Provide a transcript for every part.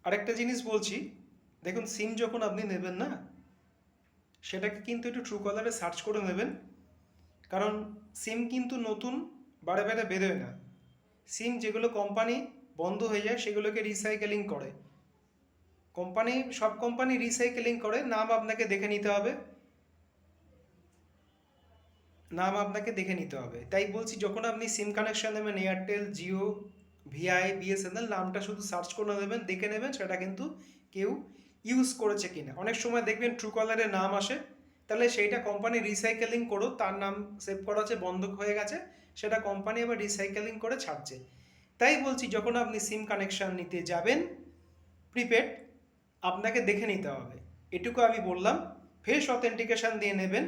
আরেকটা জিনিস বলছি, দেখুন সিম যখন আপনি নেবেন না, সেটাকে কিন্তু একটু ট্রু কলারে সার্চ করে নেবেন। কারণ সিম কিন্তু নতুন বারে বারে বেরোয় না। সিম যেগুলো কোম্পানি বন্ধ হয়ে যায় সেগুলোকে রিসাইকেলিং করে। সব কোম্পানি রিসাইকেলিং করে, নাম আপনাকে দেখে নিতে হবে। তাই বলছি, যখন আপনি সিম কানেকশন নেবেন এয়ারটেল, জিও, ভিআই, বিএসএনএল, নামটা শুধু সার্চ করে নেবেন, দেখে নেবেন সেটা কিন্তু কেউ ইউজ করেছে কিনা। অনেক সময় দেখবেন ট্রু কলারে নাম আসে, তাহলে সেইটা কোম্পানি রিসাইকেলিং করো, তার নাম সেভ করা আছে, বন্ধ হয়ে গেছে, সেটা কোম্পানি আবার রিসাইকেলিং করে ছাড়ছে। তাই বলছি, যখন আপনি সিম কানেকশন নিতে যাবেন প্রিপেড, আপনাকে দেখে নিতে হবে। এটুকু আমি বললাম। ফেস অথেন্টিকেশন দিয়ে নেবেন।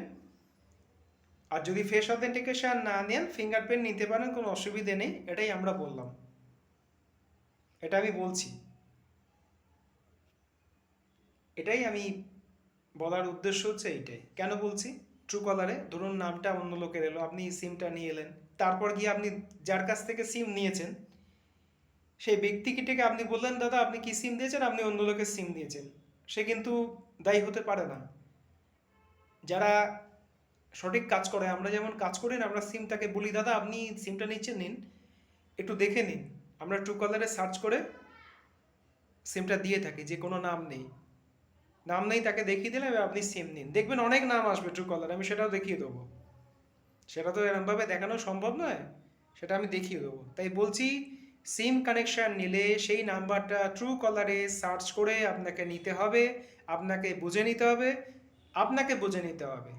আর যদি ফেস অথেন্টিকেশন না নেন, ফিঙ্গারপ্রিন্ট নিতে পারেন, কোনো অসুবিধে নেই। এটাই আমরা বললাম, এটা আমি বলছি, এটাই আমি বলার উদ্দেশ্য হচ্ছে এইটাই। কেন বলছি, ট্রু কলারে ধরুন নামটা অন্য লোকের এলো, আপনি সিমটা নিয়ে এলেন, তারপর গিয়ে আপনি যার কাছ থেকে সিম নিয়েছেন সেই ব্যক্তিটিকে আপনি বললেন, দাদা আপনি কি সিম দিয়েছেন, আপনি অন্য লোকের সিম দিয়েছেন, সে কিন্তু দায়ী হতে পারে না। যারা সঠিক কাজ করে, আমরা যেমন কাজ করি না, আমরা সিমটাকে বলি, দাদা আপনি সিমটা নিচ্ছেন, নিন, একটু দেখে নিন। আমরা ট্রু কলারে সার্চ করে সিমটা দিয়ে থাকি, যে কোনো নাম নেই তাকে দেখিয়ে দিলাম, এবার আপনি সিম নিন, দেখবেন অনেক নাম আসবে ট্রু কলারে, আমি সেটাও দেখিয়ে দেবো। সেটা তো এরমভাবে দেখানো সম্ভব নয়, সেটা আমি দেখিয়ে দেবো। তাই বলছি, সিম কানেকশান নিলে সেই নাম্বারটা ট্রু কলারে সার্চ করে আপনাকে নিতে হবে, আপনাকে বুঝে নিতে হবে,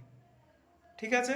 ঠিক আছে?